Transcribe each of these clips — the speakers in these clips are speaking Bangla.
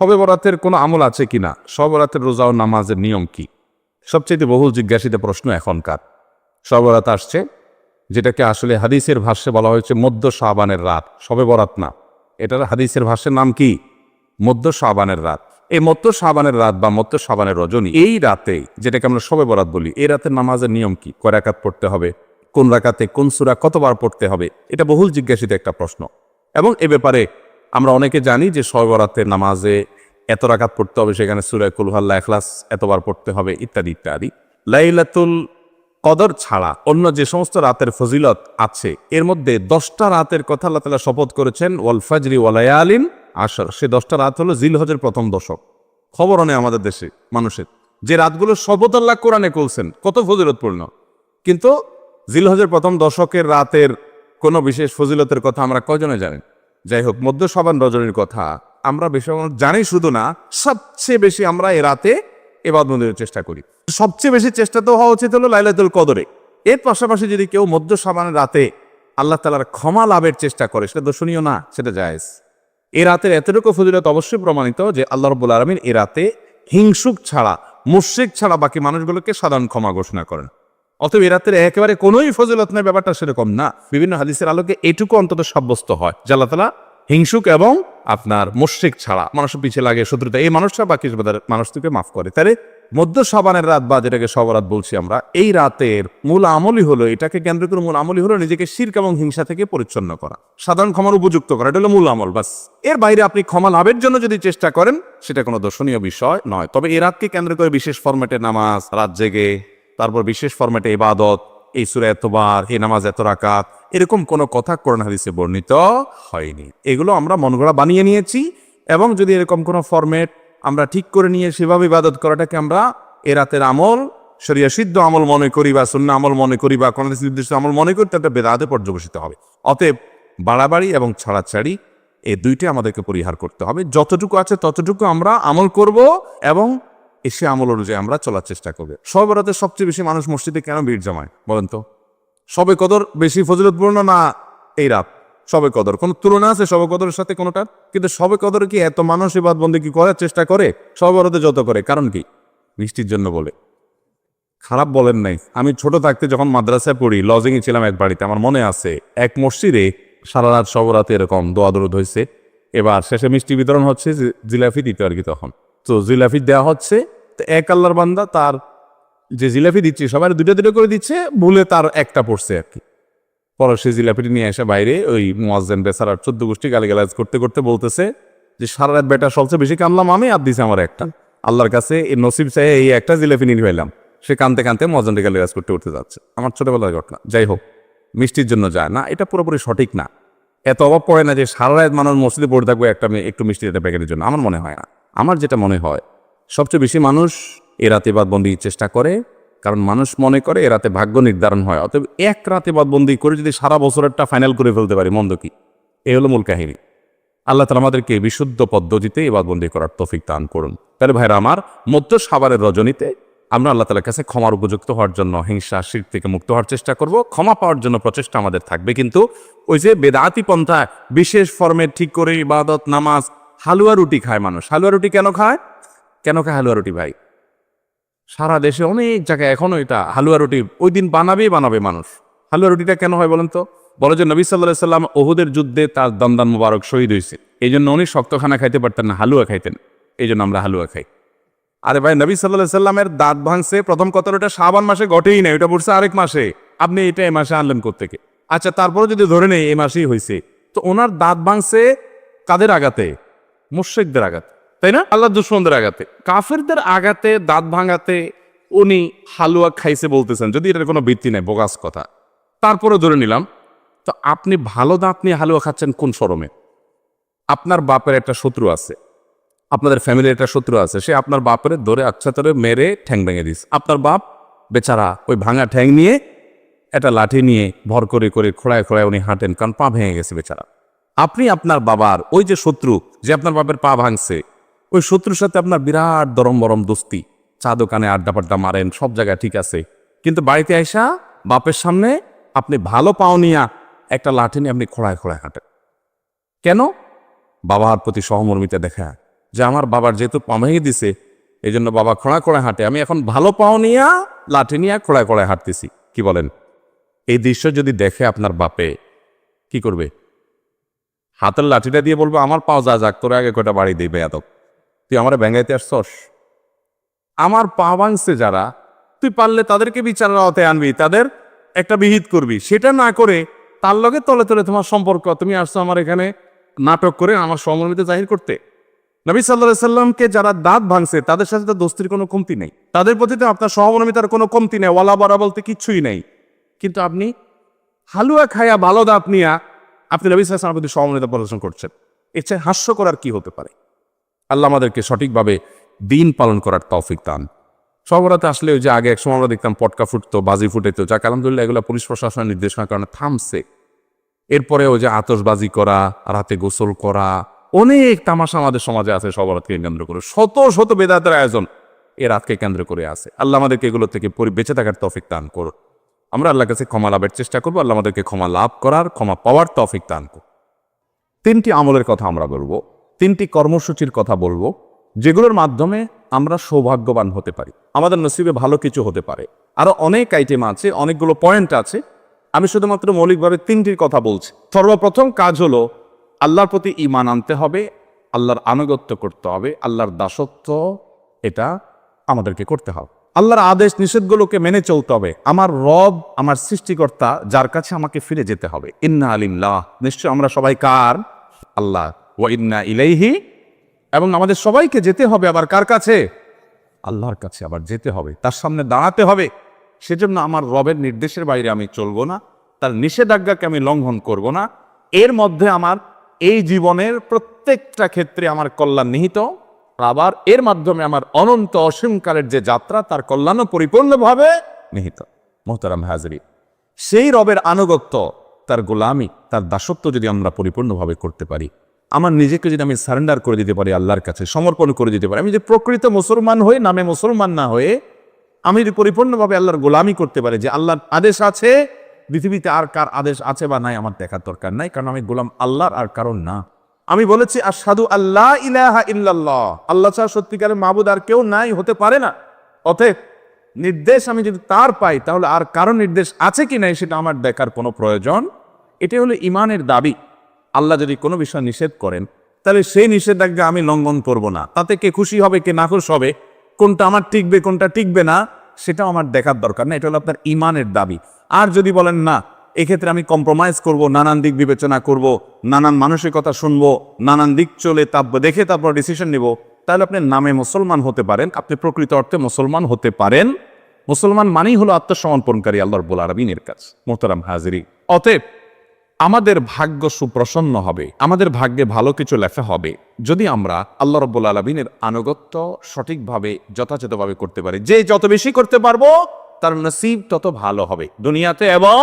শবে বরাতের কোনো আমল আছে কিনা, শবে বরাতের রোজা ও নামাজের নিয়ম কি? সবচেয়ে বহুল জিজ্ঞাসিত প্রশ্ন এখনকার। শবে বরাত আসছে, যেটাকে আসলে হাদিসের ভাষ্যে বলা হয়েছে মধ্য শাবানের রাত, শবে বরাত না। এটার হাদিসের ভাষ্যের নাম কি? মধ্য শাবানের রাত। এই মধ্য শাবানের রাত বা মধ্য শাবানের রজনী, এই রাতে যেটাকে আমরা শবে বরাত বলি, এই রাতের নামাজের নিয়ম কি? কয় রাকাত পড়তে হবে, কোন রাকাতে কোন সূরা কতবার পড়তে হবে, এটা বহুল জিজ্ঞাসিত একটা প্রশ্ন। এবং এ ব্যাপারে আমরা অনেকে জানি যে শবে বরাতের নামাজে এত রাকাত পড়তে হবে, সেখানে সূরা কুল হুয়াল্লাহ, ইখলাস এতবার পড়তে হবে, ইত্যাদি ইত্যাদি। লাইলাতুল কদর ছাড়া অন্য যে সমস্ত রাতের ফজিলত আছে, এর মধ্যে 10টা রাতের কথা আল্লাহ তাআলা শপথ করেছেন, ওয়াল ফাজরি ওয়া লায়ালিন আশর। সে 10টা রাত হলো জিলহজের প্রথম দশক। খবর নেই আমাদের দেশে মানুষের যে রাতগুলো শপথ আল্লাহ কোরআনে করছেন, কত ফজিলতপূর্ণ, কিন্তু জিলহজের প্রথম দশকের রাতের কোনো বিশেষ ফজিলতের কথা আমরা কয়জনে জানেন? যাই হোক, মধ্য শাবান রজনীর কথা আমরা বেশি জানি শুধু না, সবচেয়ে বেশি আমরা এ রাতে ইবাদত বন্দেগীর চেষ্টা করি। সবচেয়ে বেশি চেষ্টা তো হওয়া উচিত হলো লাইলাতুল কদরে। এর পাশাপাশি যদি কেউ মধ্য শাবানের রাতে আল্লাহ তাআলার ক্ষমা লাভের চেষ্টা করে, সেটা দর্শনীয় না, সেটা জায়েজ। এ রাতের এতটুকু ফজিলত অবশ্যই প্রমাণিত যে আল্লাহ রাব্বুল আলামিন এ রাতে হিংসুক ছাড়া, মুশরিক ছাড়া বাকি মানুষগুলোকে সাধারণ ক্ষমা ঘোষণা করেন। অতএব এ রাতের একেবারে কোনোই ফজিলত নেই, ব্যাপারটা সেরকম না। বিভিন্ন হাদিসের আলোকে এটুকু অন্তত সাব্যস্ত হয় যে আল্লাহ তাআলা হিংসুক এবং আপনার মুশরিক ছাড়া, মানুষের পিছিয়ে লাগে শত্রুতা, এই মানুষরা বাকি মানুষটিকে মাফ করে। তাহলে মধ্য শাবানের রাত বা যেটাকে শবে বরাত বলছি আমরা, এই রাতের মূল আমলই হলো, এটাকে কেন্দ্র করে মূল আমলই হলো নিজেকে শিরক এবং হিংসা থেকে পরিচ্ছন্ন করা, সাধারণ ক্ষমার উপযুক্ত করা। এটা হলো মূল আমল, বাস। এর বাইরে আপনি ক্ষমা লাভের জন্য যদি চেষ্টা করেন, সেটা কোনো দর্শনীয় বিষয় নয়। তবে এই রাতকে কেন্দ্র করে বিশেষ ফরম্যাটে নামাজ, রাত জেগে, তারপর বিশেষ ফরম্যাটে ইবাদত, এই সূরা এতবার, এই নামাজ এত রাকাত, এরকম কোনো কথা কোরআন হাদিসে বর্ণিত হয়নি। এগুলো আমরা মনগড়া বানিয়ে নিয়েছি। এবং যদি এরকম কোনো ফরম্যাট আমরা ঠিক করে নিয়ে সেভাবে ইবাদত করাটাকে আমরা এ রাতের আমল, শরিয়া সিদ্ধ আমল মনে করি বা সুন্নাহ আমল মনে করি বা কোন নির্দিষ্ট আমল মনে করি, তাতে বেদাতে পর্যবসিত হবে। অতএব বাড়াবাড়ি এবং ছাড়াছাড়ি এই দুইটাই আমাদেরকে পরিহার করতে হবে। যতটুকু আছে ততটুকু আমরা আমল করব এবং এসে আমল অনুযায়ী আমরা চলার চেষ্টা করব। শবে বরাতে সবচেয়ে বেশি মানুষ মসজিদে কেন ভিড় জমায় বলেন তো? শবে কদর বেশি ফজিলতপূর্ণ না এই রাত? শবে কদর কোনো তুলনা আছে শবে কদরের সাথে কোনোটার? কিন্তু শবে কদরে কি এত মানুষ ইবাদত বন্দেগী করার চেষ্টা করে শবে বরাতে যত করে? কারণ কি? বৃষ্টির জন্য বলে। খারাপ বলেন নাই। আমি ছোট থাকতে যখন মাদ্রাসায় পড়ি, লজিংয়ে ছিলাম এক বাড়িতে, আমার মনে আছে এক মসজিদে সারা রাত শবে বরাতে এরকম দোয়া দরুদ হয়েছে। এবার শেষে মিষ্টি বিতরণ হচ্ছে, জিলাপি দিতে আর কি তখন। তো জিলাপি দেওয়া হচ্ছে, তো এক আল্লাহর বান্দা তার যে জিলাপি দিচ্ছে সবাই দুটো দুটো করে দিচ্ছে, ভুলে তার একটা পড়ছে আর কি। পরে সে জিলাপিটি নিয়ে এসে বাইরে ওই মুয়াজ্জিন বেচারার 14 গোষ্ঠী গালিগালাজ করতে করতে বলতেছে যে সারা রাত বেটা সবচেয়ে বেশি কামলাম আমি, আর দিছে আমার একটা। আল্লাহর কাছে এই নসিব চাই এই একটা জিলাপি নিয়ে ফেলাম। সে কানতে কানতে মুয়াজ্জিনকে গালিগালাজ করতে উঠতে যাচ্ছে। আমার ছোটবেলার ঘটনা। যাই হোক, মিষ্টির জন্য যায় না, এটা পুরোপুরি সঠিক না। এত অভাব পড়ে না যে সারা রাত মানুষ মসজিদে পড়ে থাকবে একটু মিষ্টি একটা প্যাকেটের জন্য। আমার মনে হয় না। আমার যেটা মনে হয়, সবচেয়ে বেশি মানুষ এ রাতে ইবাদত বন্দেগীর চেষ্টা করে, কারণ মানুষ মনে করে এ রাতে ভাগ্য নির্ধারণ হয়। অতএব এক রাতে ইবাদত বন্দেগী করে যদি সারা বছরেরটা ফাইনাল করে ফেলতে পারি, মন্দ কি? এই হলো মূল কাহিনী। আল্লাহ তাআলা আমাদেরকে বিশুদ্ধ পদ্ধতিতে ইবাদত বন্দেগী করার তৌফিক দান করুন। তাহলে ভাইরা আমার, মধ্য শাবানের রজনীতে আমরা আল্লাহ তাআলার কাছে ক্ষমার উপযুক্ত হওয়ার জন্য, হিংসা শিরক থেকে মুক্ত হওয়ার চেষ্টা করব। ক্ষমা পাওয়ার জন্য প্রচেষ্টা আমাদের থাকবে। কিন্তু ওই যে বেদাতি পন্থা, বিশেষ ফরম্যাট ঠিক করে ইবাদত, নামাজ, হালুয়া রুটি খায় মানুষ। হালুয়া রুটি কেন খায়? কেন খায় হালুয়া রুটি ভাই? সারা দেশে অনেক জায়গায় এখনো এটা হালুয়া রুটি ওই দিন বানাবে মানুষ। হালুয়া রুটিটা কেন হয় বলেন তো? বলে যে নবী সাল্লাল্লাহু আলাইহি সাল্লাম উহুদের যুদ্ধে তার দমদান মুবারক শহীদ হয়েছে, এই জন্য উনি শক্ত খানা খাইতে পারতেন না, হালুয়া খাইতেন, এই জন্য আমরা হালুয়া খাই। আরে ভাই, নবী সাল্লাল্লাহু আলাইহি সাল্লামের দাঁত ভাঙছে প্রথম কথাটা শাবান মাসে ঘটেই না, ওটা পড়ছে আরেক মাসে। আপনি এটা এই মাসে আনলেন কোত্থেকে? আচ্ছা, তারপরে যদি ধরে নেই এই মাসেই হয়েছে, তো ওনার দাঁত ভাঙছে কাদের আঘাতে? মুশরিকদের আঘাতে, তাই না? আল্লাহ দুশমনদের আঘাতে, কাফেরদের আঘাতে, দাঁত ভাঙাতে উনি হালুয়া খাইছে বলতেছেন, যদি এটার কোনো ভিত্তি নেই, বোগাস কথা। তারপরে ধরে নিলাম, তো আপনি ভালো দাঁত নিয়ে হালুয়া খাচ্ছেন কোন শরমে? আপনার বাপের একটা শত্রু আছে, আপনাদের ফ্যামিলির একটা শত্রু আছে, সে আপনার বাপের ধরে আচ্ছা ধরে মেরে ঠ্যাং ভেঙে দিস। আপনার বাপ বেচারা ওই ভাঙা ঠ্যাং নিয়ে একটা লাঠি নিয়ে ভর করে করে খোড়ায় খোড়ায় উনি হাঁটেন, কারণ পা ভেঙে গেছে বেচারা। আপনি আপনার বাবার ওই যে শত্রু, যে আপনার বাপের পা ভাঙছে, ওই শত্রুর সাথে আপনার বিরাট দরম বরম দোস্তি, চা দোকানে আড্ডা পাড্ডা মারেন, সব জায়গায় ঠিক আছে। কিন্তু বাড়িতে আইসা বাপের সামনে আপনি ভালো পাও নিয়া একটা লাঠি নিয়ে আপনি খোড়ায় খোড়ায় হাঁটেন। কেন? বাবার প্রতি সহমর্মিতা দেখা, যে আমার বাবার যেহেতু পা ভেঙে দিছে, এই জন্য বাবা খোঁড়া খোঁড়া হাঁটে, আমি এখন ভালো পাও নিয়া লাঠি নিয়ে খোঁড়ায় খোঁড়ায় হাঁটতেছি। কি বলেন? এই দৃশ্য যদি দেখে আপনার বাপে কি করবে? হাতের লাঠিটা দিয়ে বলবো আমার পাও যা যাক, তোর আগে কয়টা বাড়ি দিবে এত, তুই আমার ব্যাঙ্গাইতে আসছস? আমার পা ভাঙছে যারা, তুই পারলে তাদেরকে বিচারের আওতায় আনবি, তাদের একটা বিহিত করবি। সেটা না করে তার লগে তলে তলে তোমার সম্পর্ক, তুমি আসছো আমার এখানে নাটক করে আমার সহমর্মিতা জাহির করতে। নবী সাল্লাল্লাহু আলাইহি সাল্লামকে যারা দাঁত ভাঙছে তাদের সাথে তো দোস্তির কোনো কমতি নেই, তাদের প্রতি তো আপনার সহমর্মিতার কোনো কমতি নেই, ওয়ালা বারা বলতে কিচ্ছুই নেই। কিন্তু আপনি হালুয়া খায়া ভালো দাঁত নিয়া আপনি নবী সাল্লাল্লাহু আলাইহি সাল্লামের প্রতি সহমর্মিতা প্রদর্শন করছেন। এর চেয়ে হাস্যকর আর কি হতে পারে? আল্লাহ আমাদেরকে সঠিকভাবে দিন পালন করার তৌফিক দান। সবরাতে আসলে ওই যে আগে এক সময় আমরা দেখতাম পটকা ফুটতো, বাজি ফুটেতো, যাক আলহামদুলিল্লাহ এগুলো পুলিশ প্রশাসনের নির্দেশনার কারণে থামছে। এরপরে ওই যে আতশবাজি করা, রাতে গোসল করা, অনেক তামাশা আমাদের সমাজে আছে সবরাতকে কেন্দ্র করে, শত শত বেদাতের আয়োজন এ রাতকে কেন্দ্র করে আছে। আল্লাহ আমাদেরকে এগুলো থেকে বেঁচে থাকার তৌফিক দান করুন। আমরা আল্লাহর কাছে ক্ষমা লাভের চেষ্টা করবো, আল্লাহ আমাদেরকে ক্ষমা লাভ করার, ক্ষমা পাওয়ার তৌফিক দান করুন। 3টি আমলের কথা আমরা বলবো, 3টি কর্মসূচির কথা বলবো, যেগুলোর মাধ্যমে আমরা সৌভাগ্যবান হতে পারি, আমাদের নসিবে ভালো কিছু হতে পারে। আরো অনেক আইটেম আছে, অনেকগুলো পয়েন্ট আছে, আমি শুধুমাত্র মৌলিকভাবে 3টির কথা বলছি। সর্বপ্রথম কাজ হলো আল্লাহর প্রতি ঈমান আনতে হবে, আল্লাহর আনুগত্য করতে হবে, আল্লাহর দাসত্ব এটা আমাদেরকে করতে হবে, আল্লাহর আদেশ নিষেধগুলোকে মেনে চলতে হবে। আমার রব, আমার সৃষ্টিকর্তা, যার কাছে আমাকে ফিরে যেতে হবে। ইন্না আলিল্লাহ, নিশ্চয় আমরা সবাই কার? আল্লাহ। ওয়া ইন্না ইলাইহি, এবং আমাদের সবাইকে যেতে হবে আবার কার কাছে? আল্লাহর কাছে আবার যেতে হবে, তার সামনে দাঁড়াতে হবে। সেজন্য আমার রবের নির্দেশের বাইরে আমি চলবো না, তার নিষেধাজ্ঞাকে আমি লঙ্ঘন করব না। এর মধ্যে আমার এই জীবনের প্রত্যেকটা ক্ষেত্রে আমার কল্যাণ নিহিত, আবার এর মাধ্যমে আমার অনন্ত অসীমকালের যে যাত্রা তার কল্যাণও পরিপূর্ণভাবে নিহিত। মোহতারাম হাজরি, সেই রবের আনুগত্য, তার গোলামি, তার দাসত্ব যদি আমরা পরিপূর্ণভাবে করতে পারি, আমার নিজেকে যদি আমি সারেন্ডার করে দিতে পারি, আল্লাহর কাছে সমর্পণ করে দিতে পারি, আমি যে প্রকৃত মুসলমান হয়ে নামে মুসলমান না হয়ে আমি যদি পরিপূর্ণভাবে আল্লাহর গোলামি করতে পারি, যে আল্লাহর আদেশ আছে, পৃথিবীতে আর কার আদেশ আছে বা নাই আমার দেখার দরকার নাই, কারণ আমি গোলাম আল্লাহর আর কারণ না। আমি বলেছি আশহাদু আল্লা ইলাহা ইল্লাল্লাহ, আল্লাহ ছাড়া সত্যিকারের মাবুদ আর কেউ নাই, হতে পারে না। অতএব নির্দেশ আমি যদি তার পাই, তাহলে আর কারো নির্দেশ আছে কি নাই সেটা আমার দেখার কোনো প্রয়োজন। এটাই হলো ইমানের দাবি। আল্লাহ যদি কোনো বিষয় নিষেধ করেন, তাহলে সেই নিষেধাজ্ঞা আমি লঙ্ঘন করব না। তাতে কে খুশি হবে কে নাখুশ হবে, কোনটা আমার টিকবে কোনটা টিকবে না, সেটাও আমার দেখার দরকার না। এটা হলো আপনার ইমানের দাবি। আর যদি বলেন না, এক্ষেত্রে আমি কম্প্রোমাইজ করব, নানান দিক বিবেচনা করব, নানান মানসিকতা শুনবো, নানান দিক চলে দেখে তারপর ডিসিশন নিব, তাহলে আপনি নামে মুসলমান হতে পারেন, আপনি প্রকৃত অর্থে মুসলমান হতে পারেন। মুসলমান মানেই হলো আত্মসমর্পণকারী আল্লাহ রাব্বুল আলামিনের কাছে। মোহতারাম হাজিরি, অতএব আমাদের ভাগ্য সুপ্রসন্ন হবে, আমাদের ভাগ্যে ভালো কিছু লেখা হবে যদি আমরা আল্লাহ রাব্বুল আলামিনের আনুগত্য সঠিকভাবে যথাযথভাবে করতে পারি। যে যত বেশি করতে পারবো তার নসিব তত ভালো হবে দুনিয়াতে এবং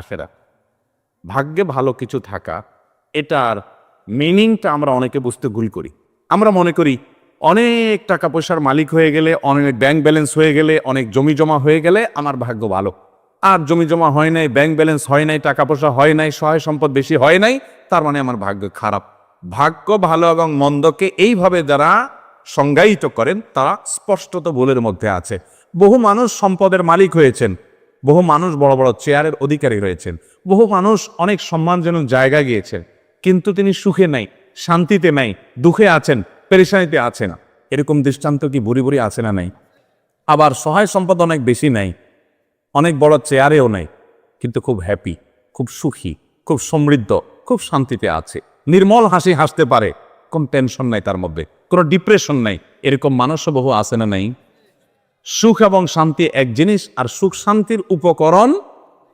আখিরাতে। ভাগ্যে ভালো কিছু থাকা, এটার মিনিংটা আমরা অনেকে বুঝতে ভুল করি। আমরা মনে করি অনেক টাকা পয়সার মালিক হয়ে গেলে, অনেক ব্যাংক ব্যালেন্স হয়ে গেলে, অনেক জমি জমা হয়ে গেলে আমার ভাগ্য ভালো। আর জমি জমা হয় নাই, ব্যাংক ব্যালেন্স হয় নাই, টাকা পয়সা হয় নাই, সহায় সম্পদ বেশি হয় নাই, তার মানে আমার ভাগ্য খারাপ। ভাগ্য ভালো এবং মন্দকে এইভাবে যারা সংজ্ঞায়িত করেন তারা স্পষ্টত ভুলের মধ্যে আছে। বহু মানুষ সম্পদের মালিক হয়েছেন, বহু মানুষ বড় বড় চেয়ারের অধিকারী রয়েছেন, বহু মানুষ অনেক সম্মানজনক জায়গায় গিয়েছেন, কিন্তু তিনি সুখে নাই, শান্তিতে নাই, দুঃখে আছেন, পেরেশানিতে আছে না। এরকম দৃষ্টান্ত কি বুড়ি বুড়ি আছে না নাই? আবার সহায় সম্পদ অনেক বেশি নাই, অনেক বড় চেয়ারেও নাই, কিন্তু খুব হ্যাপি, খুব সুখী, খুব সমৃদ্ধ, খুব শান্তিতে আছে, নির্মল হাসি হাসতে পারে, কোন টেনশন নাই তার মধ্যে, কোনো ডিপ্রেশন নাই। এরকম মানুষও বহু আছে না নাই? সুখ এবং শান্তি এক জিনিস, আর সুখ শান্তির উপকরণ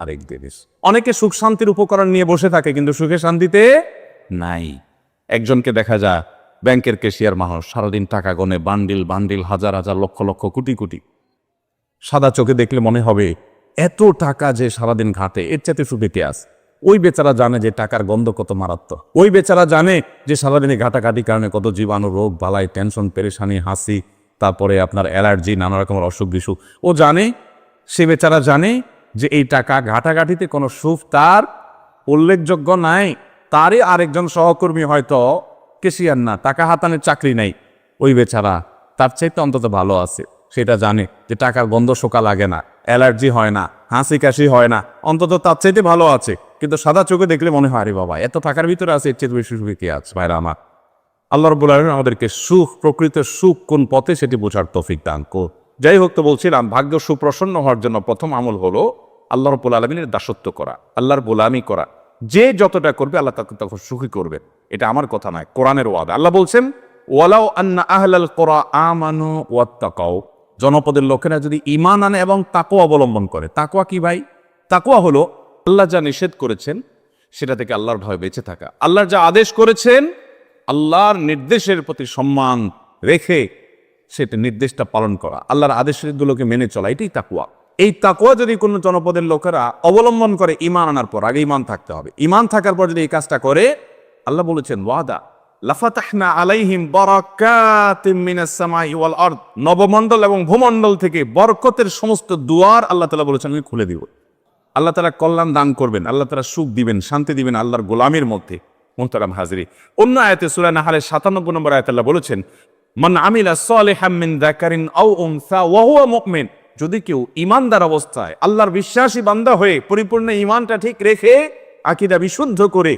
আরেক জিনিস। অনেকে সুখ শান্তির উপকরণ নিয়ে বসে থাকে কিন্তু সুখে শান্তিতে নাই। একজনকে দেখা যায় ব্যাংকের ক্যাশিয়ার মানুষ, সারাদিন টাকা গনে, বান্ডিল বান্ডিল, হাজার হাজার, লক্ষ লক্ষ, কোটি কোটি। সাদা চোখে দেখলে মনে হবে এত টাকা যে সারাদিন ঘাটে, এর চাইতে সুখে কে আছে? ওই বেচারা জানে যে টাকার গন্ধ কত মারাত্মক, ওই বেচারা জানে যে সারাদিনে ঘাটাঘাটির কারণে কত জীবাণু, রোগ বালাই, টেনশন, পেরেশানি, হাসি, তারপরে আপনার অ্যালার্জি, নানা রকমের অসুখ বিসুখ ও জানে। সে বেচারা জানে যে এই টাকা ঘাটাঘাটিতে কোনো সুখ তার উল্লেখযোগ্য নাই। তারই আরেকজন সহকর্মী হয়তো কেশিয়ার না, টাকা হাতানের চাকরি নাই, ওই বেচারা তার চাইতে অন্তত ভালো আছে, সেটা জানে যে টাকার গন্ধ শোকা লাগে না, অ্যালার্জি হয় না, হাসি কাশি হয় না, অন্তত তার চাইতে ভালো আছে। কিন্তু সাদা চোখে দেখলে মনে হয় আরে বাবা এত টাকার ভিতরে আছে, এর চেয়ে বেশি সুখী কে আছে? ভাইরা আমার, আল্লাহ রাব্বুল আলামিন আমাদেরকে সুখ, প্রকৃত সুখ কোন পথে সেটি বোঝার তৌফিক দান করুন। যাই হোক, তো বলছিলাম ভাগ্য সুপ্রসন্ন হওয়ার জন্য প্রথম আমল হলো আল্লাহ রাব্বুল আলামিনের দাসত্ব করা, আল্লাহর গোলামি করা। যে যতটা করবে আল্লাহ তাকে তখন সুখী করবে। এটা আমার কথা নয়, কোরআনের ওয়াদা। আল্লাহ বলছেন ওয়ালাউ আন্না আহলাল কুরা আমানু ওয়াত্তাকাউ, জনপদের লোকেরা যদি ঈমান আনে এবং তাকওয়া অবলম্বন করে। তাকওয়া কি ভাই? তাকওয়া হলো আল্লাহ যা নিষেধ করেছেন সেটা থেকে আল্লাহর ভয়ে বেঁচে থাকা, আল্লাহর যা আদেশ করেছেন আল্লাহর নির্দেশের প্রতি সম্মান রেখে সেটা নির্দেশটা পালন করা, আল্লাহর আদেশগুলোকে মেনে চলা, এটাই তাকওয়া। এই তাকওয়া যদি কোনো জনপদের লোকেরা অবলম্বন করে ঈমান আনার পর, আগে ঈমান থাকতে হবে, ঈমান থাকার পর যদি এই কাজটা করে, আল্লাহ বলেছেন ওয়াদা লাফাতাহনা আলাইহিম বারাকাতিম মিনাস সামাই ওয়াল আরদ, নবমণ্ডল এবং ভূমণ্ডল থেকে বরকতের সমস্ত দুয়ার আল্লাহ তাআলা বলেছেন আমি খুলে দিব। আল্লাহ তাআলা কল্যাণ দান করবেন, আল্লাহ তাআলা সুখ দিবেন, শান্তি দিবেন আল্লাহর গোলামের মধ্যে। মুহতারাম হাজিরি, অন্য আয়াতে সূরা নাহলের 97 নম্বর আয়াতে আল্লাহ বলেছেন মান আমিলা সালিহাম মিন যাকারিন আও উনসা ওয়া হুয়া মুমিন, যদি কেউ ঈমানদার অবস্থায় আল্লাহর বিশ্বাসী বান্দা হয়ে পরিপূর্ণ ঈমানটা ঠিক রেখে আকীদা বিশুদ্ধ করে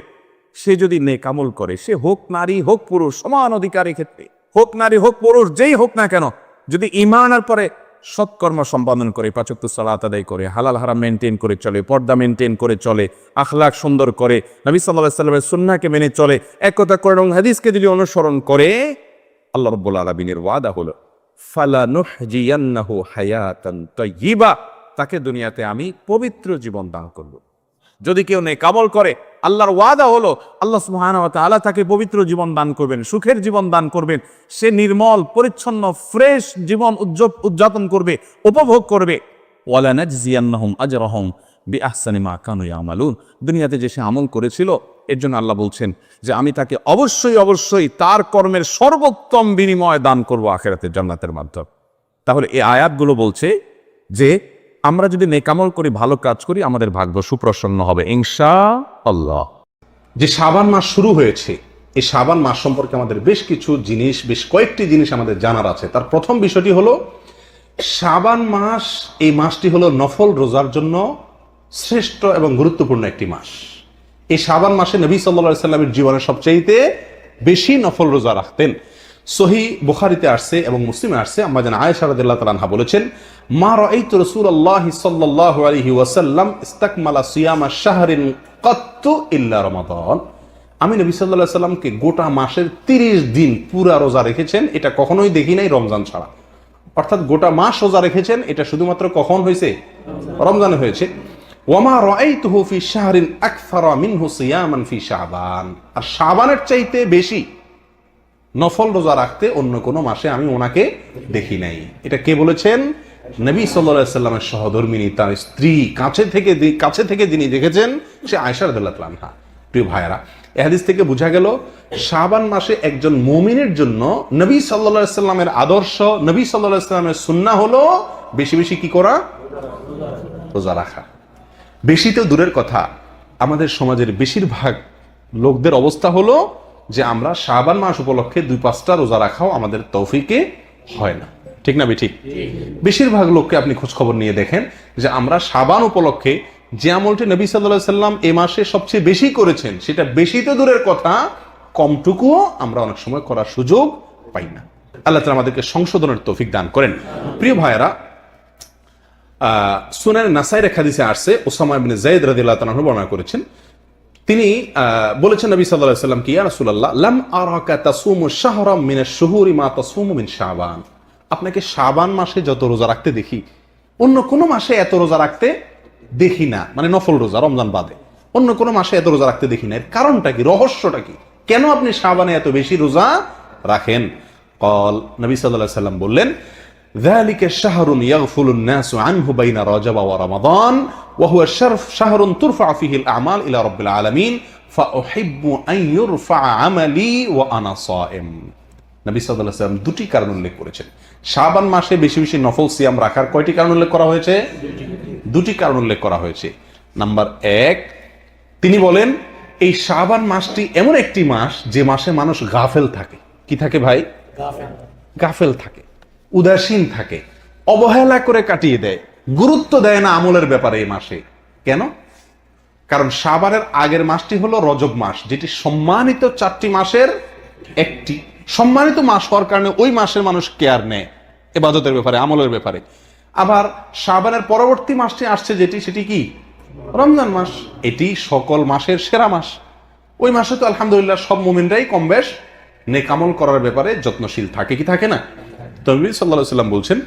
সে যদি নেক আমল করে, সে হোক নারী হোক পুরুষ, সমান অধিকারের ক্ষেত্রে হোক নারী হোক পুরুষ, যেই হোক না কেন, যদি ঈমানের পরে সৎকর্ম সম্পাদন করে, পাঁচ ওয়াক্ত সালাত আদায় করে, হালাল হারাম মেনটেন করে চলে, পর্দা মেনটেন করে চলে, আখলাক সুন্দর করে, নবী সাল্লাল্লাহু আলাইহি ওয়াসাল্লামের সুন্নাহকে মেনে চলে, একতা করে এবং হাদিসকে যদি অনুসরণ করে, আল্লাহ রাব্বুল আলামিনের ওয়াদা হলো ফালানুহজিয়ান্নাহু হায়াতান তাইয়্যিবা, তাকে দুনিয়াতে আমি পবিত্র জীবন দান করব। যদি কেউ নেক আমল করে, আল্লাহর ওয়াদা হলো আল্লাহ সুবহানাহু ওয়া তাআলা তাকে পবিত্র জীবন দান করবেন, সুখের জীবন দান করবেন। সে নির্মল পরিচ্ছন্ন ফ্রেশ জীবন উদযাপন করবে, উপভোগ করবে। ওয়ালা নাজজিয়ান্নাহুম আজরাহুম বিআহসানি মা কানু ইয়ামালুন, দুনিয়াতে যে সে আমল করেছিল এর জন্য আল্লাহ বলছেন যে আমি তাকে অবশ্যই অবশ্যই তার কর্মের সর্বোত্তম বিনিময় দান করব আখিরাতের জান্নাতের মাধ্যমে। তাহলে এই আয়াতগুলো বলছে যে আমরা যদি নেক আমল করি, ভালো কাজ করি, আমাদের ভাগ্য সুপ্রসন্ন হবে ইনশাআল্লাহ। যে শাবান মাস শুরু হয়েছে, এই শাবান মাস সম্পর্কে আমাদের বেশ কিছু জিনিস, বেশ কয়েকটি জিনিস আমাদের জানার আছে। তার প্রথম বিষয়টি হলো শাবান মাস, এই মাসটি হলো নফল রোজার জন্য শ্রেষ্ঠ এবং গুরুত্বপূর্ণ একটি মাস। এই শাবান মাসে নবী সাল্লাল্লাহু আলাইহি সাল্লামের জীবনে সবচাইতে বেশি নফল রোজা রাখতেন। সহিহ বুখারীতে আসছে এবং মুসলিমে আসছে, আম্মা জান আয়েশা রাদিয়াল্লাহু তাআলা আনহা বলেছেন মা রাআইতু রাসূলুল্লাহি সাল্লাল্লাহু আলাইহি ওয়াসাল্লাম ইসতাকমালা সিয়ামা শাহরিন কাত্তু ইল্লা রমাদান, আমি নবী সাল্লাল্লাহু আলাইহি সাল্লামকে গোটা মাসের 30 দিন পুরা রোজা রেখেছেন, এটা কখনোই দেখি নাই রমজান ছাড়া। অর্থাৎ গোটা মাস রোজা রেখেছেন, এটা শুধুমাত্র কখন হয়েছে? রমজানে হয়েছে। ওয়ামা রাআইতুহু ফি শাহরিন আকসারা মিনহু সিয়ামান ফি শাবান, আর শাবানের চাইতে বেশি নফল রোজা রাখতে অন্য কোনো মাসে আমি ওনাকে দেখি নাই। এটা কে বলেছেন? নবী সাল্লাল্লাহু আলাইহি সাল্লামের সহধর্মিনী, তার স্ত্রী, কাছে থেকে যিনি দেখেছেন সে আয়েশা রাদিয়াল্লাহু আনহা। প্রিয় ভাইয়েরা, এই হাদিস থেকে বোঝা গেল শাবান মাসে একজন মুমিনের জন্য নবী সাল্লাল্লাহু আলাইহি সাল্লামের আদর্শ, নবী সাল্লাল্লাহু আলাইহি সাল্লামের সুন্নাহ হলো বেশি বেশি কি করা? রোজা রাখা। বেশি তো দূরের কথা, আমাদের সমাজের বেশিরভাগ লোকদের অবস্থা হলো যে আমরা শাবান মাস উপলক্ষে 2-5টা রোজা রাখাও আমাদের তৌফিকে হয় না। ঠিক না ঠিক? বেশিরভাগ লোককে আপনি খোঁজ খবর নিয়ে দেখেন যে আমরা শাবান উপলক্ষে যে আমলটি নবী সাল্লাল্লাহু আলাইহি সাল্লাম এই মাসে সবচেয়ে বেশি করেছেন, সেটা বেশি তো দূরের কথা, কমটুকুও আমরা অনেক সময় করার সুযোগ পাই না। আল্লাহ তাআলা আমাদেরকে সংশোধনের তৌফিক দান করেন। প্রিয় ভাইয়েরা, সুনান নাসাইর হাদিসে আসছে, ওসামা ইবনে যায়েদ রাদিয়াল্লাহু তাআলা বর্ণনা করেছেন, তিনি বলেছেন নবী সাল্লাল্লাহু আলাইহি সাল্লাম কি, ইয়া রাসূলুল্লাহ লাম আরাকা তাসুমু শাহরাম মিনাশ শুহুরি মা তাসুমু মিন শাবান, আপনাকে শাবান মাসে যত রোজা রাখতে দেখি অন্য কোন মাসে এত রোজা রাখতে দেখি না, মানে নফল রোজা রমজান বাদে অন্য কোন মাসে এত রোজা রাখতে দেখি না। এর কারণটা কি? রহস্যটা কি? কেন আপনি শাবানে এত বেশি রোজা রাখেন? ক্বাল, নবী সাল্লাল্লাহু আলাইহি সাল্লাম বললেন যালিকা শাহরুন ইয়াগফুলুন নাসু আনহু বাইনা রাজাব ওয়া রমাদান ওয়া হুয়া শাহরুন তুরফা ফীহি আল আমাল ইলা রাব্বিল আলামিন ফাউহিব্বু আন ইউরফা আমালি ওয়া আনা সাইম। নবী সাল্লাল্লাহু আলাইহি সাল্লাম দুটি কারণ উল্লেখ করেছেন। শাবান মাসে বেশি বেশি নফল সিয়াম রাখার কয়টি কারণ উল্লেখ করা হয়েছে? দুটি কারণ উল্লেখ করা হয়েছে। নাম্বার 1, তিনি বলেন এই শাবান মাসটি এমন একটি মাস যে মাসে মানুষ গাফেল থাকে। কি থাকে ভাই? গাফেল থাকে, উদাসীন থাকে, অবহেলা করে কাটিয়ে দেয়, গুরুত্ব দেয় না আমলের ব্যাপারে এই মাসে। কেন? কারণ শাবানের আগের মাসটি হলো রজব মাস, যেটি সম্মানিত 4টি মাসের একটি। সম্মানিত মাস হওয়ার কারণে ওই মাসের মানুষ কেয়ার নেয় ইবাদতের ব্যাপারে, আমলের ব্যাপারে। আবার শাবানের পরবর্তী মাসটি আসছে যেটি, সেটি কি? রমজান মাস। এটি সকল মাসের সেরা মাস। ওই মাসে তো আলহামদুলিল্লাহ সব মুমিনরাই কম বেশ নেক আমল করার ব্যাপারে যত্নশীল থাকে, কি থাকে না? তো নবী সাল্লাল্লাহু আলাইহি ওয়াসাল্লাম বলছেন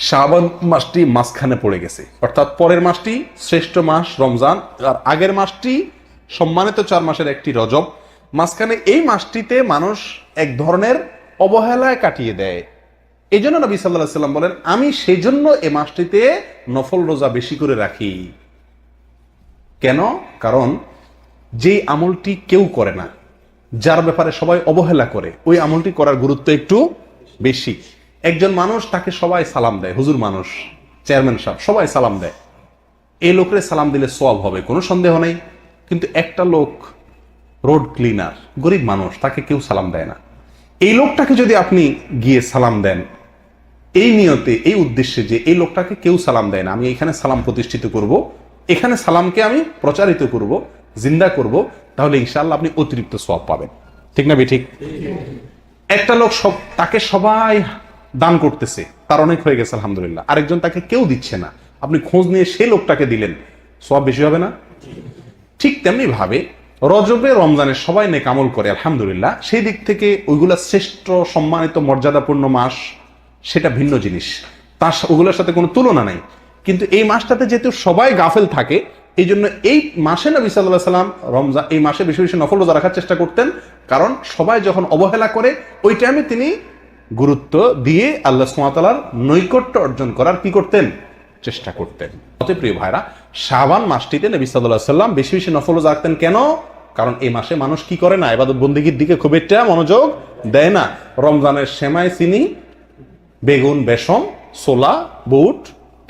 শাবান মাসটি মাঝখানে পড়ে গেছে, অর্থাৎ পরের মাসটি শ্রেষ্ঠ মাস রমজান, আর আগের মাসটি সম্মানিত 4 মাসের একটি রজব। মাঝখানে এই মাসটিতে মানুষ এক ধরনের অবহেলায় কাটিয়ে দেয়। এই জন্য নবী সাল্লাল্লাহু আলাইহি ওয়াসাল্লাম বলেন, আমি সেই জন্য এই মাসটিতে নফল রোজা বেশি করে রাখি। কেন? কারণ যেই আমলটি কেউ করে না, যার ব্যাপারে সবাই অবহেলা করে, ওই আমলটি করার গুরুত্ব একটু বেশি। একজন মানুষ, তাকে সবাই সালাম দেয়, হুজুর মানুষ, চেয়ারম্যান সাহেব, সবাই সালাম দেয়, এই লোকের সালাম দিলে সওয়াব হবে, কোনো সন্দেহ নেই। কিন্তু একটা লোক রোড ক্লিনার, গরিব মানুষ, তাকে কেউ সালাম দেয় না। এই লোকটাকে যদি আপনি গিয়ে সালাম দেন এই নিয়তে, এই উদ্দেশ্যে যে এই লোকটাকে কেউ সালাম দেয় না, আমি এখানে সালাম প্রতিষ্ঠিত করব, এখানে সালামকে আমি প্রচারিত করব, জিন্দা করব, তাহলে ইনশাআল্লাহ আপনি অতিরিক্ত সওয়াব পাবেন। ঠিক না ঠিক? একটা লোক তাকে সবাই দান করতেছে, তার অনেক হয়ে গেছে আলহামদুলিল্লাহ, আরেকজন তাকে কেউ দিচ্ছে না, আপনি খোঁজ নিয়ে সেই লোকটাকে দিলেন, সওয়াব বেশি হবে না? ঠিক তেমনি ভাবে রজবে রমজানে সবাই নেক আমল করে আলহামদুলিল্লাহ, সেই দিক থেকে ওইগুলা শ্রেষ্ঠ সম্মানিত মর্যাদাপূর্ণ মাস, সেটা ভিন্ন জিনিস, তার ওগুলোর সাথে কোনো তুলনা নাই। কিন্তু এই মাসটাতে যেহেতু সবাই গাফেল থাকে, এই জন্য এই মাসে নবী সাল্লাল্লাহু আলাইহি ওয়াসাল্লাম রমজান এই মাসে বেশি বেশি নফল রোজা রাখার চেষ্টা করতেন। কারণ সবাই যখন অবহেলা করে, ওই টাইমে তিনি গুরুত্ব দিয়ে আল্লাহ সুবহানাহু ওয়া তাআলার নৈকট্য অর্জন করার কি করতেন? চেষ্টা করতেন। অতএব প্রিয় ভাইরা, শাবান মাসটিতে নবী সাল্লাল্লাহু আলাইহি ওয়াসাল্লাম বেশি বেশি নফল রোজা রাখতেন। কেন? কারণ এই মাসে মানুষ কি করে না? ইবাদত বন্দেগীর দিকে খুব একটা মনোযোগ দেয় না। রমজানের সেমাই, চিনি, বেগুন, বেসন, ছোলা, বুট,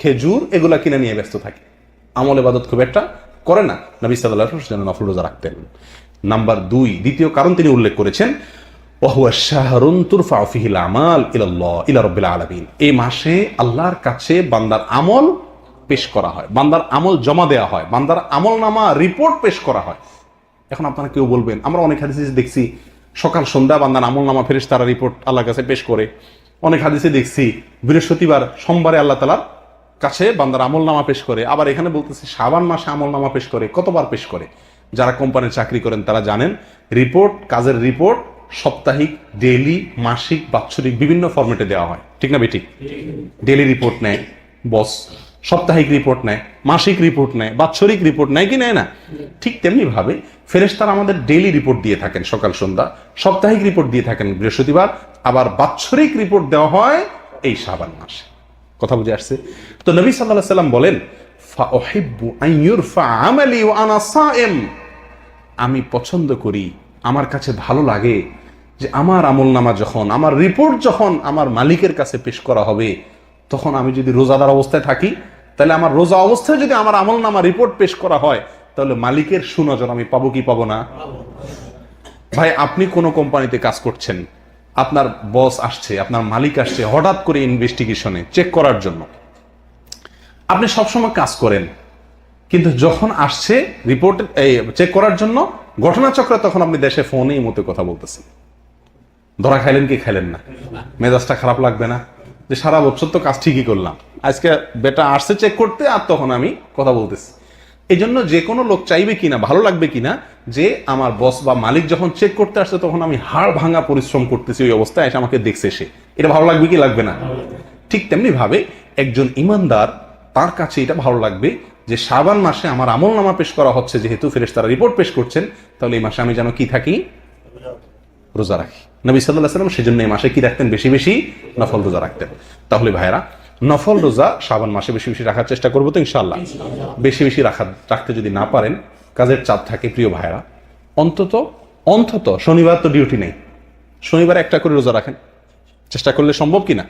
খেজুর এগুলা কিনে নিয়ে ব্যস্ত থাকে, আমল ইবাদত খুব একটা করে না। নবী সাল্লাল্লাহু আলাইহি ওয়াসাল্লাম নফল রোজা রাখতেন। নাম্বার 2, দ্বিতীয় কারণ তিনি উল্লেখ করেছেন, ওয়াহুয়া শাহরুন তুরফাউ ফিহিল আমাল ইলাল্লাহ ইলা রাব্বিল আলামিন। এই মাসে আল্লাহর কাছে বান্দার আমল পেশ করা হয়, বান্দার আমল জমা দেওয়া হয়, বান্দার আমলনামা রিপোর্ট পেশ করা হয়। এখন আপনারা কেউ বলবেন, আমরা অনেক হাদিসে দেখছি সকাল সন্ধ্যা বান্দার আমলনামা ফেরেশতারা রিপোর্ট আল্লাহর কাছে পেশ করে। অনেক হাদিসে দেখছি বৃহস্পতিবার, সোমবারে আল্লাহ তাআলার কাছে বান্দার আমলনামা পেশ করে। আবার এখানে বলতেছে শাবান মাসে আমলনামা পেশ করে। কতবার পেশ করে? যারা কোম্পানির চাকরি করেন তারা জানেন, রিপোর্ট, কাজের রিপোর্ট সাপ্তাহিক, ডেইলি, মাসিক, বাৎসরিক বিভিন্ন ফরম্যাটে দেওয়া হয়। ঠিক না বেঠিক? ডেইলি রিপোর্ট নেয় বস, সাপ্তাহিক রিপোর্ট নেয়, মাসিক রিপোর্ট নেয়, বাৎসরিক রিপোর্ট নেয় কি নেয় না? ঠিক তেমনি ভাবে ফেরেশতারা আমাদের ডেইলি রিপোর্ট দিয়ে থাকেন সকাল সন্ধ্যা, সাপ্তাহিক রিপোর্ট দিয়ে থাকেন বৃহস্পতিবার, আবার বাৎসরিক রিপোর্ট দেওয়া হয় এই শাবান মাসে। কথা বুঝে আসছে? তো নবী সাল্লাল্লাহু আলাইহি ওয়াসাল্লাম বলেন, ফাউহিব্বু আন ইউরফা আমালি ওয়া আনা সায়েম। আমি পছন্দ করি, আমার কাছে ভালো লাগে যে আমার আমলনামা যখন, আমার রিপোর্ট যখন আমার মালিকের কাছে পেশ করা হবে, তখন আমি যদি রোজাদার অবস্থায় থাকি, তাহলে আমার রোজা অবস্থায় যদি আমার আমলনামা রিপোর্ট পেশ করা হয়, তাহলে মালিকের সুনজর আমি পাবো কি পাবো না? ভাই, আপনি কোন কোম্পানিতে কাজ করছেন, আপনার বস আসছে, আপনার মালিক আসছে হঠাৎ করে ইনভেস্টিগেশনে চেক করার জন্য, আপনি সবসময় কাজ করেন, কিন্তু যখন আসছে রিপোর্ট চেক করার জন্য ঘটনাচক্রে, তখন আপনি দেশে ফোনে এই মতো কথা বলতেছেন। ধরা খাইলেন কি খাইলেন না? মেজাজটা খারাপ লাগবে না? যে সারা বছর তো কাজ ঠিকই করলাম, আজকে বেটা আসছে চেক করতে, আর তখন আমি কথা বলতেছি। এই জন্য যে কোনো লোক চাইবে কিনা, ভালো লাগবে কিনা যে আমার বস বা মালিক যখন চেক করতে আসছে, তখন আমি হাড় ভাঙা পরিশ্রম করতেছি, ওই অবস্থায় এসে আমাকে দেখছে সে, এটা ভালো লাগবে কি লাগবে না? ঠিক তেমনি ভাবে একজন ইমানদার, তার কাছে এটা ভালো লাগবে যে শাবান মাসে আমার আমলনামা পেশ করা হচ্ছে, যেহেতু ফেরেশতারা রিপোর্ট পেশ করছেন, তাহলে এই মাসে আমি যেন কি থাকি? রোজা রাখি। নবী সাল্লাল্লাহু আলাইহি ওয়াসাল্লাম সেজন্য এই মাসে কি রাখতেন? বেশি বেশি নফল রোজা রাখতেন। তাহলে ভাইরা, নফল রোজা শাবান মাসে বেশি বেশি রাখার চেষ্টা করবো তো ইনশাআল্লাহ। বেশি বেশি রাখতে যদি না পারেন, কাজের চাপ থাকে, প্রিয় ভাইরা, অন্তত শনিবার তো ডিউটি নেই, শনিবার একটা করে রোজা রাখেন, চেষ্টা করলে সম্ভব কিনা?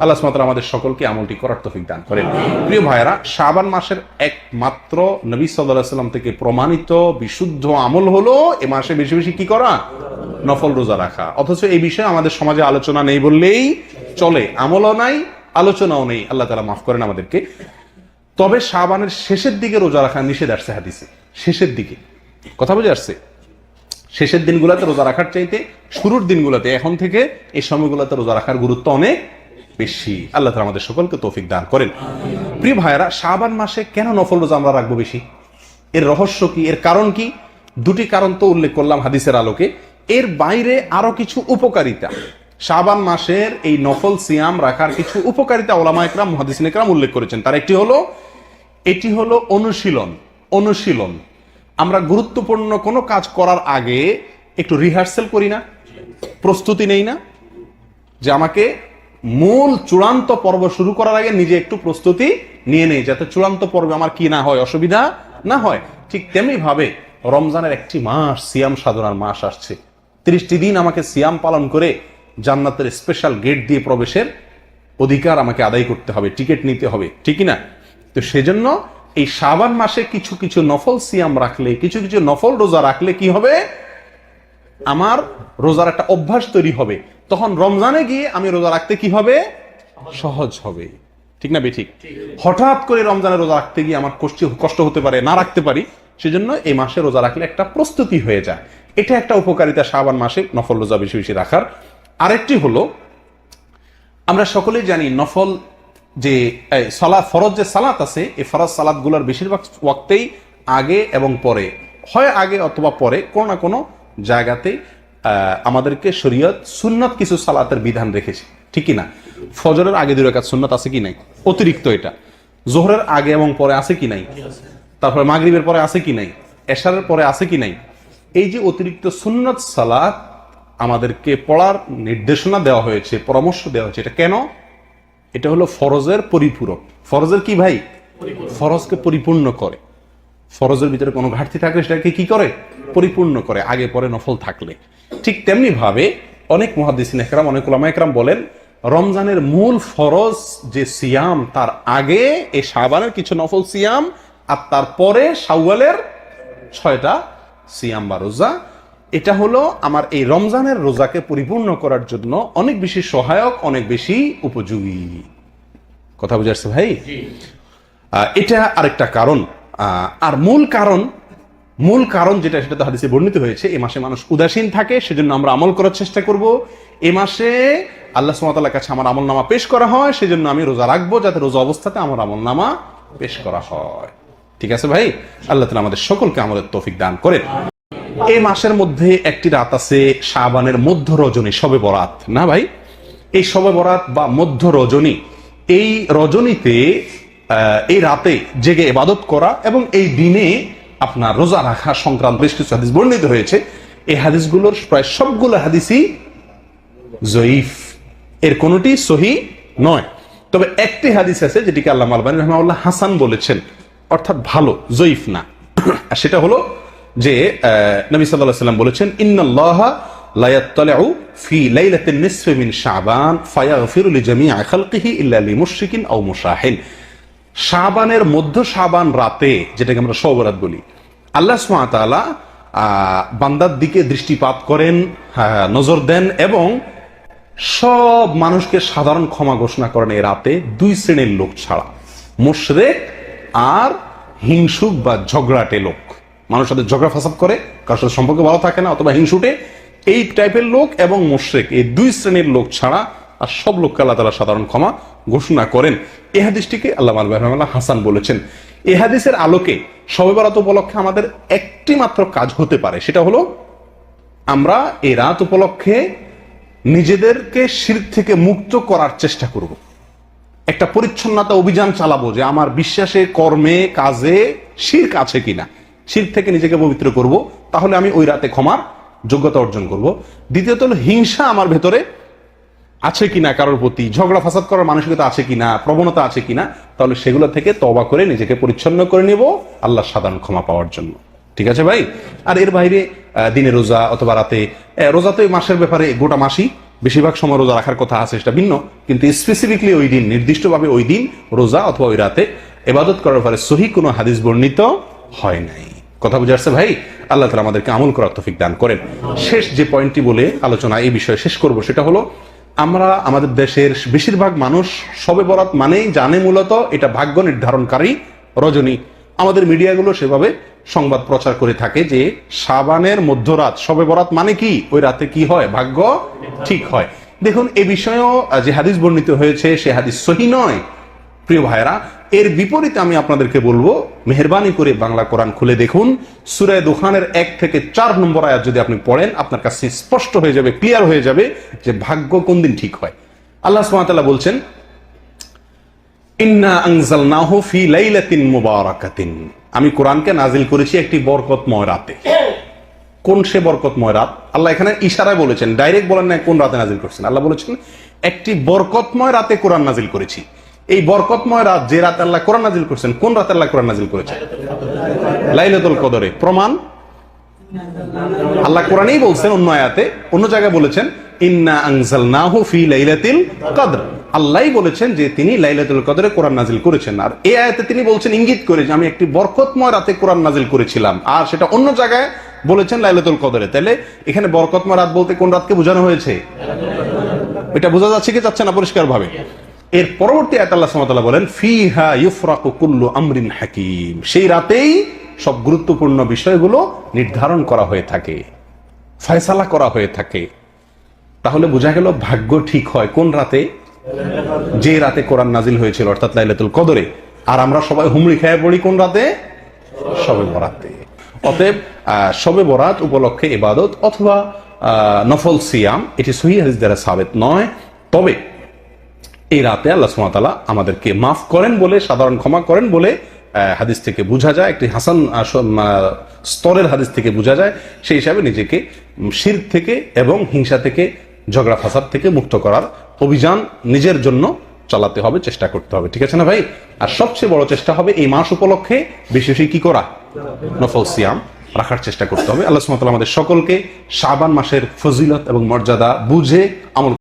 আল্লাহ সুবহানাহু ওয়া তাআলা আমাদের সকলকে আমলটি করার তৌফিক দান করেন। প্রিয় ভাইয়েরা, শাবান মাসের একমাত্র নবী সাল্লাল্লাহু আলাইহি ওয়াসাল্লাম থেকে প্রমাণিত বিশুদ্ধ আমল হলো এ মাসে বেশি বেশি কি করা? নফল রোজা রাখা। অথচ এই বিষয়ে আমাদের সমাজে আলোচনা নেই বললেই চলে, আমলও নাই, আলোচনাও নেই। আল্লাহ তাআলা মাফ করেন আমাদেরকে। তবে শাবানের শেষের দিকে রোজা রাখা নিষেধ আসছে হাদিসে। শেষের দিকে, কথা বুঝে আসছে? শেষের দিনগুলোতে রোজা রাখার চাইতে শুরুর দিনগুলোতে, এখন থেকে এই সময়গুলোতে রোজা রাখার গুরুত্ব অনেক বেশি। আল্লাহ তাআলা আমাদের সকলকে তৌফিক দান করেন। প্রিয় ভাইয়েরা, শাবান মাসে কেন নফল রোজা আমরা রাখবো বেশি? এর রহস্য কি? এর কারণ কি? দুটি কারণ তো উল্লেখ করলাম হাদিসের আলোকে। এর বাইরে আরো কিছু উপকারিতা, শাবান মাসের এই নফল সিয়াম রাখার কিছু উপকারিতা ওলামা ইকরাম, মুহাদ্দিসিন ইকরাম উল্লেখ করেছেন। তার একটি হলো, এটি হলো অনুশীলন। আমরা গুরুত্বপূর্ণ কোনো কাজ করার আগে একটু রিহার্সেল করি না, প্রস্তুতি নেই না, যে আমাকে মূল চূড়ান্ত পর্ব শুরু করার আগে নিজে একটু প্রস্তুতি নিয়ে নেই, যাতে চূড়ান্ত পর্বে আমার কি না হয়, অসুবিধা না হয়। ঠিক তেমনি ভাবে রমজানের একটি মাস, সিয়াম সাধনার মাস আসছে। 30টি দিন আমাকে সিয়াম পালন করে জান্নাতের স্পেশাল গেট দিয়ে প্রবেশের অধিকার আমাকে আদায় করতে হবে, টিকিট নিতে হবে, ঠিক না? তো সেজন্য এই শাবান মাসে কিছু কিছু নফল সিয়াম রাখলে, কিছু কিছু নফল রোজা রাখলে কি হবে? আমার রোজার একটা অভ্যাস তৈরি হবে। তখন রমজানে গিয়ে আমি রোজা রাখতে কি হবে? সহজ হবে, ঠিক না বেঠিক? হঠাৎ করে রমজানে রোজা রাখতে গিয়ে আমার কষ্ট হতে পারে, না রাখতে পারি। সেজন্য এই মাসে রোজা রাখলে একটা প্রস্তুতি হয়ে যায়। এটা একটা উপকারিতা শাবান মাসে নফল রোজা বেশি বেশি রাখার। আরেকটি হলো, আমরা সকলেই জানি নফল যে ফরজ যে সালাত আছে, এই ফরজ সালাত গুলার বেশিরভাগ ওয়াক্তেই আগে এবং পরে হয়, আগে অথবা পরে কোনো না কোনো জায়গাতে আমাদেরকে শরীয়ত সুন্নত কিছু সালাতের বিধান রেখেছে, ঠিক না? ফজরের আগে 2 রাকাত সুন্নত আছে কি নাই? অতিরিক্ত এটা। জোহরের আগে এবং পরে আছে কি নাই? তারপরে মাগরিবের পরে আছে কি নাই? এশারের পরে আছে কি নাই? এই যে অতিরিক্ত সুন্নত সালাত আমাদেরকে পড়ার নির্দেশনা দেওয়া হয়েছে, পরামর্শ দেওয়া হয়েছে। এটা কেন? এটা হলো ফরজের পরিপূরক। ফরজের কি ভাই? ফরজকে পরিপূর্ণ করে। ফরজের ভিতরে কোনো ঘাটতি থাকলে সেটাকে কি করে? পরিপূর্ণ করে, আগে পরে নফল থাকলে। ঠিক তেমনি ভাবে অনেক মুহাদ্দিসিন ইকরাম, অনেক উলামা ইকরাম বলেন, রমজানের মূল ফরজ যে সিয়াম, তার আগে এই শাবানের কিছু নফল সিয়াম, আর তারপরে শাওয়ালের 6টা সিয়াম বা রোজা। এটা হলো আমার এই রমজানের রোজাকে পরিপূর্ণ করার জন্য অনেক বেশি সহায়ক, অনেক বেশি উপযোগী। কথা বুঝে আসছে ভাই? এটা আরেকটা কারণ। আর মূল কারণ যেটা, সেটা তো হাদিসে বর্ণিত হয়েছে, এই মাসে মানুষ উদাসীন থাকে, সেজন্য আমরা আমল করার চেষ্টা করব। এই মাসে আল্লাহ সুবহানাহু ওয়া তাআলার কাছে আমার আমলনামা পেশ করা হয়, সেজন্য আমি রোজা রাখবো, যাতে রোজা অবস্থাতে আমার আমলনামা পেশ করা হয়। ঠিক আছে ভাই? আল্লাহ তাআলা আমাদের সকলকে আমলের তৌফিক দান করেন। এই মাসের মধ্যে একটি রাত আছে, শাবানের মধ্য রজনী, শবে বরাত না ভাই? এই শবে বরাত বা মধ্য রজনী, এই রজনীতে, এই রাতে জেগে ইবাদত করা এবং এই দিনে আপনার রোজা রাখা সংক্রান্ত বেশ কিছু হাদিস বর্ণিত হয়েছে। এই হাদিসগুলোর প্রায় সবগুলো হাদিসই জয়ীফ, এর কোনোটি সহিহ নয়। তবে একটি হাদিস আছে যেটিকে আল্লামা আলবানী রাহিমাহুল্লাহ হাসান বলেছেন, অর্থাৎ ভালো, জয়ীফ না। আর সেটা হলো যে নবী সাল্লাল্লাহু আলাইহি ওয়াসাল্লাম বলেছেন, ইন্নাল্লাহা লা ইয়াত্তালিউ ফি লাইলাতিন নিসফি মিন শাবান ফায়াগফিরু লিজামিই খালকিহি ইল্লা লিমুশরিকিন আও মুশাহিন। শাবানের মধ্য শাবান রাতে, যেটাকে আমরা শবে বরাত বলি, আল্লাহ সুবহানাহু ওয়া তাআলা বান্দার দিকে দৃষ্টিপাত করেন, নজর দেন এবং সব মানুষকে সাধারণ ক্ষমা ঘোষণা করেন এই রাতে, 2 শ্রেণীর লোক ছাড়া, মুশরিক আর হিংসুক বা ঝগড়াটে লোক। মানুষের সাথে ঝগড়া ফাসাদ করে, কারোর সাথে সম্পর্ক ভালো থাকে না, অথবা হিংসুটে, এই টাইপের লোক এবং মুশরিক, এই 2 শ্রেণীর লোক ছাড়া আর সব লোককে আল্লাহ তাআলা সাধারণ ক্ষমা ঘোষণা করেন। এই হাদিসটিকে আল্লামা আলবানী রাহিমাহুল্লাহ হাসান বলেছেন। এই হাদিসের আলোকে শবে বরাত উপলক্ষে আমাদের একটি মাত্র কাজ হতে পারে, সেটা হলো আমরা এই রাত উপলক্ষে নিজেদেরকে শিরক থেকে মুক্ত করার চেষ্টা করব। একটা পরিচ্ছন্নতা অভিযান চালাবো, যে আমার বিশ্বাসে, কর্মে, কাজে শিরক আছে কিনা, শিরক থেকে নিজেকে পবিত্র করব, তাহলে আমি ওই রাতে ক্ষমার যোগ্যতা অর্জন করব। দ্বিতীয়ত হলো হিংসা আমার ভেতরে আছে কিনা, কারোর প্রতি ঝগড়া ফাসাদ করার মানসিকতা আছে কিনা, প্রবণতা আছে কিনা, তাহলে সেগুলো থেকে তওবা করে নিজেকে পরিচ্ছন্ন করে নেব আল্লাহর সাধারণ ক্ষমা পাওয়ার জন্য। ঠিক আছে ভাই? আর এর বাইরে দিনে রোজা অথবা রাতে রোজা, তো এই মাসের ব্যাপারে গোটা মাসই বেশিরভাগ সময় রোজা রাখার কথা আছে সেটা ভিন্ন, কিন্তু স্পেসিফিকলি ওই দিন, নির্দিষ্টভাবে ওই দিন রোজা অথবা ওই রাতে ইবাদত করার পরে সহিহ কোনো হাদিস বর্ণিত হয় নাই। কথা বুঝে আসছে ভাই? আল্লাহ তাআলা আমাদেরকে আমল করার তৌফিক দান করেন। শেষ যে পয়েন্টটি বলে আলোচনা এই বিষয়ে শেষ করব সেটা হলো, আমরা আমাদের দেশের বেশিরভাগ মানুষ শবে বরাত মানেই জানে মূলত এটা ভাগ্য নির্ধারণকারী রজনী। আমাদের মিডিয়াগুলো সেভাবে সংবাদ প্রচার করে থাকে যে শাবানের মধ্যরাত, শবে বরাত মানে কি, ওই রাতে কি হয়, ভাগ্য ঠিক হয়। দেখুন, এ বিষয়েও যে হাদিস বর্ণিত হয়েছে সে হাদিস সহিহ নয় প্রিয় ভাইরা। এর বিপরীতে আমি আপনাদেরকে বলবো, মেহেরবানি করে বাংলা কোরআন খুলে দেখুন, সূরা দুখানের 1 থেকে 4 নম্বর আয়াত যদি আপনি পড়েন, আপনার কাছে স্পষ্ট হয়ে যাবে, ক্লিয়ার হয়ে যাবে যে ভাগ্য কোন দিন ঠিক হয়। আল্লাহ সুবহানাহু ওয়া তাআলা বলছেন, ইন্না আনজালনাহু ফি লাইলাতিন মুবারাকাতিন, আমি কোরআনকে নাজিল করেছি একটি বরকতময় রাতে। কোন সে বরকতময় রাত? আল্লাহ এখানে ইশারায় বলেছেন, ডাইরেক্ট বলেন না কোন রাতে নাজিল করছেন। আল্লাহ বলেছেন একটি বরকতময় রাতে কোরআন নাজিল করেছি। এই বরকতময় রাত, যে রাতে আল্লাহ কোরআন নাজিল করেছেন, কোন রাতে আল্লাহ কোরআন নাজিল করেছেন? লাইলাতুল কদরে। প্রমাণ আল্লাহ কোরআনেই বলছেন, অন্য আয়াতে, অন্য জায়গায় বলেছেন ইন্না আনজালনাহু ফি লাইলাতিল কদর। আল্লাহই বলেছেন যে তিনি লাইলাতুল কদরে কোরআন নাজিল করেছেন। আর এই আয়াতে তিনি বলছেন ইঙ্গিত করে যে আমি একটি বরকতময় রাতে কোরআন নাজিল করেছিলাম, আর সেটা অন্য জায়গায় বলেছেন লাইলাতুল কদরে। তাহলে এখানে বরকতময় রাত বলতে কোন রাতকে বোঝানো হয়েছে? এটা বোঝা যাচ্ছে কি যাচ্ছে না পরিষ্কার ভাবে? এর পরবর্তী আয়াতে আল্লাহ সুবহানাহু ওয়া তাআলা বলেন ফিহা ইউফরাকু কুল্লু আমরিন হাকিম, সেই রাতেই সব গুরুত্বপূর্ণ বিষয়গুলো নির্ধারণ করা হয়ে থাকে, ফয়সালা করা হয়ে থাকে। তাহলে বোঝা গেল ভাগ্য ঠিক হয় কোন রাতে? যে রাতে কোরআন নাজিল হয়েছিল, অর্থাৎ লাইলাতুল কদরে। আর আমরা সবাই হুমড়ি খেয়ে পড়ি কোন রাতে? শবে বরাতে। অতএব শবে বরাত উপলক্ষে ইবাদত অথবা নফল সিয়াম, এটি সহিহ হাদিস দ্বারা সাবিত নয়। তবে এই রাতে আল্লাহ সুবহানাহু ওয়া তাআলা আমাদেরকে মাফ করেন বলে, সাধারণ ক্ষমা করেন বলে হাদিস থেকে বোঝা যায়, একটি হাসান স্তরের হাদিস থেকে বোঝা যায়। সেই হিসাবে নিজেকে শিরক থেকে এবং হিংসা থেকে, ঝগড়া ফাসাদ থেকে মুক্ত করার অভিযান নিজের জন্য চালাতে হবে, চেষ্টা করতে হবে। ঠিক আছে না ভাই? আর সবচেয়ে বড় চেষ্টা হবে এই মাস উপলক্ষে বেশি বেশি কি করা, নফল সিয়াম রাখার চেষ্টা করতে হবে। আল্লাহ সুবহানাহু ওয়া তাআলা আমাদের সকলকে শাবান মাসের ফজিলত এবং মর্যাদা বুঝে আমল